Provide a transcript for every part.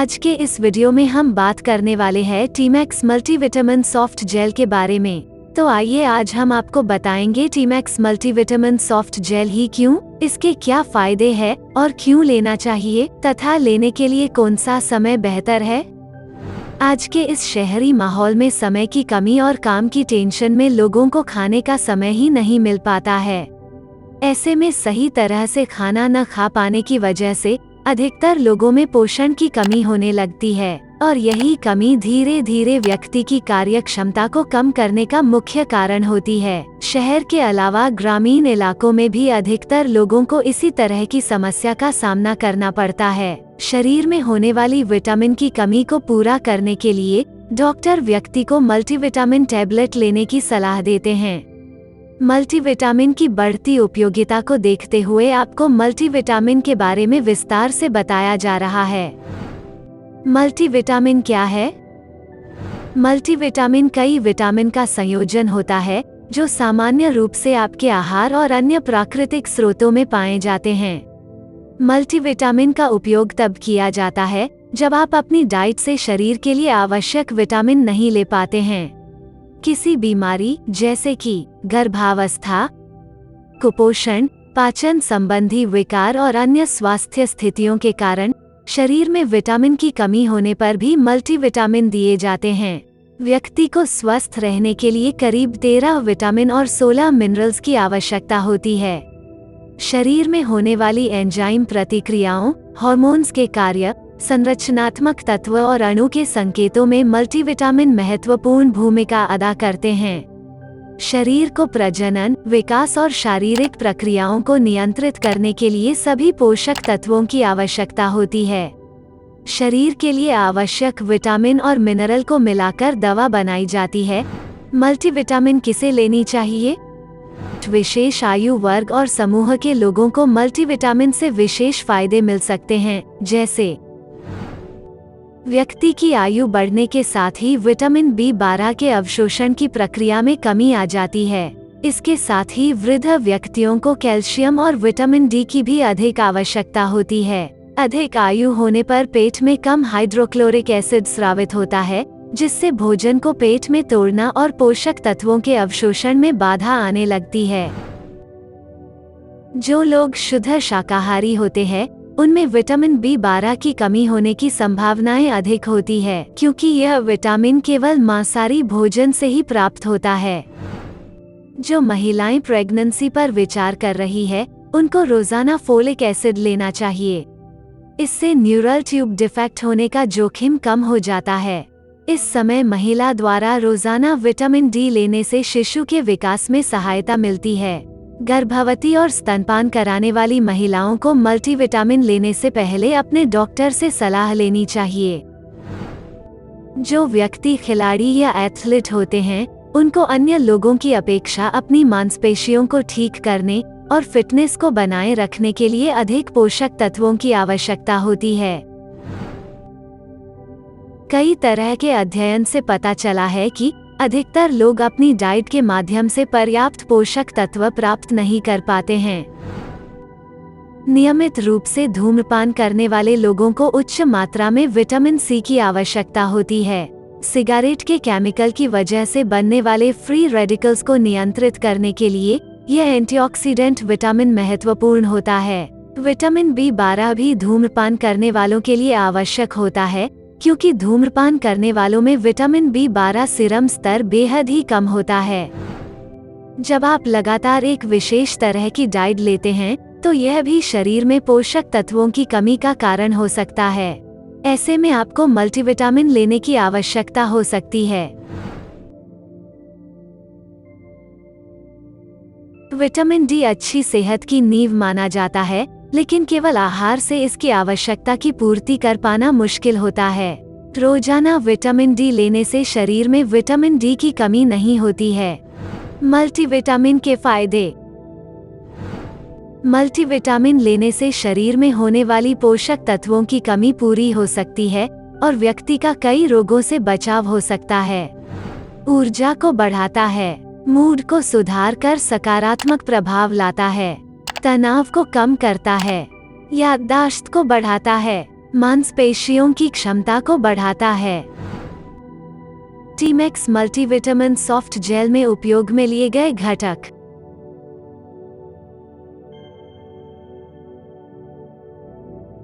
आज के इस वीडियो में हम बात करने वाले हैं टीमैक्स मल्टीविटामिन सॉफ्ट जेल के बारे में। तो आइए आज हम आपको बताएंगे टीमैक्स मल्टीविटामिन सॉफ्ट जेल ही क्यों, इसके क्या फायदे हैं और क्यों लेना चाहिए तथा लेने के लिए कौन सा समय बेहतर है। आज के इस शहरी माहौल में समय की कमी और काम की टेंशन में लोगों को खाने का समय ही नहीं मिल पाता है। ऐसे में सही तरह से खाना न खा पाने की वजह से अधिकतर लोगों में पोषण की कमी होने लगती है और यही कमी धीरे धीरे व्यक्ति की कार्य क्षमता को कम करने का मुख्य कारण होती है। शहर के अलावा ग्रामीण इलाकों में भी अधिकतर लोगों को इसी तरह की समस्या का सामना करना पड़ता है। शरीर में होने वाली विटामिन की कमी को पूरा करने के लिए डॉक्टर व्यक्ति को मल्टीविटामिन टैबलेट लेने की सलाह देते हैं। मल्टीविटामिन की बढ़ती उपयोगिता को देखते हुए आपको मल्टीविटामिन के बारे में विस्तार से बताया जा रहा है। मल्टीविटामिन क्या है? मल्टीविटामिन कई विटामिन का संयोजन होता है जो सामान्य रूप से आपके आहार और अन्य प्राकृतिक स्रोतों में पाए जाते हैं। मल्टीविटामिन का उपयोग तब किया जाता है जब आप अपनी डाइट से शरीर के लिए आवश्यक विटामिन नहीं ले पाते हैं। किसी बीमारी जैसे कि गर्भावस्था, कुपोषण, पाचन संबंधी विकार और अन्य स्वास्थ्य स्थितियों के कारण शरीर में विटामिन की कमी होने पर भी मल्टीविटामिन दिए जाते हैं। व्यक्ति को स्वस्थ रहने के लिए करीब 13 विटामिन और 16 मिनरल्स की आवश्यकता होती है। शरीर में होने वाली एंजाइम प्रतिक्रियाओं, हार्मोन्स के कार्य, संरचनात्मक तत्व और अणु के संकेतों में मल्टीविटामिन महत्वपूर्ण भूमिका अदा करते हैं। शरीर को प्रजनन, विकास और शारीरिक प्रक्रियाओं को नियंत्रित करने के लिए सभी पोषक तत्वों की आवश्यकता होती है। शरीर के लिए आवश्यक विटामिन और मिनरल को मिलाकर दवा बनाई जाती है। मल्टीविटामिन किसे लेनी चाहिए? विशेष आयु वर्ग और समूह के लोगों को मल्टीविटामिन से विशेष फायदे मिल सकते हैं, जैसे व्यक्ति की आयु बढ़ने के साथ ही विटामिन B12 के अवशोषण की प्रक्रिया में कमी आ जाती है। इसके साथ ही वृद्ध व्यक्तियों को कैल्शियम और विटामिन D की भी अधिक आवश्यकता होती है। अधिक आयु होने पर पेट में कम हाइड्रोक्लोरिक एसिड स्रावित होता है, जिससे भोजन को पेट में तोड़ना और पोषक तत्वों के अवशोषण में बाधा आने लगती है। जो लोग शुद्ध शाकाहारी होते हैं उनमें विटामिन B12 की कमी होने की संभावनाएं अधिक होती है, क्योंकि यह विटामिन केवल मांसाहारी भोजन से ही प्राप्त होता है। जो महिलाएं प्रेगनेंसी पर विचार कर रही है उनको रोजाना फोलिक एसिड लेना चाहिए। इससे न्यूरल ट्यूब डिफेक्ट होने का जोखिम कम हो जाता है। इस समय महिला द्वारा रोजाना विटामिन D लेने से शिशु के विकास में सहायता मिलती है। गर्भवती और स्तनपान कराने वाली महिलाओं को मल्टीविटामिन लेने से पहले अपने डॉक्टर से सलाह लेनी चाहिए। जो व्यक्ति खिलाड़ी या एथलीट होते हैं उनको अन्य लोगों की अपेक्षा अपनी मांसपेशियों को ठीक करने और फिटनेस को बनाए रखने के लिए अधिक पोषक तत्वों की आवश्यकता होती है। कई तरह के अध्ययन से पता चला है कि अधिकतर लोग अपनी डाइट के माध्यम से पर्याप्त पोषक तत्व प्राप्त नहीं कर पाते हैं। नियमित रूप से धूम्रपान करने वाले लोगों को उच्च मात्रा में विटामिन C की आवश्यकता होती है। सिगरेट के केमिकल की वजह से बनने वाले फ्री रेडिकल्स को नियंत्रित करने के लिए यह एंटीऑक्सीडेंट विटामिन महत्वपूर्ण होता है। विटामिन B12 भी धूम्रपान करने वालों के लिए आवश्यक होता है, क्योंकि धूम्रपान करने वालों में विटामिन B12 सीरम स्तर बेहद ही कम होता है। जब आप लगातार एक विशेष तरह की डाइट लेते हैं तो यह भी शरीर में पोषक तत्वों की कमी का कारण हो सकता है। ऐसे में आपको मल्टीविटामिन लेने की आवश्यकता हो सकती है। विटामिन D अच्छी सेहत की नींव माना जाता है, लेकिन केवल आहार से इसकी आवश्यकता की पूर्ति कर पाना मुश्किल होता है। रोजाना विटामिन D लेने से शरीर में विटामिन D की कमी नहीं होती है। मल्टीविटामिन के फायदे। मल्टीविटामिन लेने से शरीर में होने वाली पोषक तत्वों की कमी पूरी हो सकती है और व्यक्ति का कई रोगों से बचाव हो सकता है। ऊर्जा को बढ़ाता है, मूड को सुधार कर सकारात्मक प्रभाव लाता है, तनाव को कम करता है, याददाश्त को बढ़ाता है, मांसपेशियों की क्षमता को बढ़ाता है। टीमैक्स मल्टीविटामिन सॉफ्ट जेल में उपयोग में लिए गए घटक।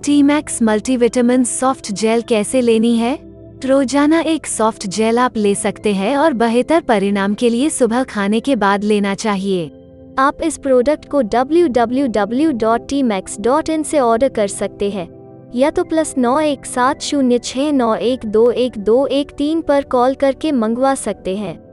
टीमैक्स मल्टीविटामिन सॉफ्ट जेल कैसे लेनी है? रोजाना एक सॉफ्ट जेल आप ले सकते हैं और बेहतर परिणाम के लिए सुबह खाने के बाद लेना चाहिए। आप इस प्रोडक्ट को www.tmax.in से ऑर्डर कर सकते हैं या तो +917069121213 पर कॉल करके मंगवा सकते हैं।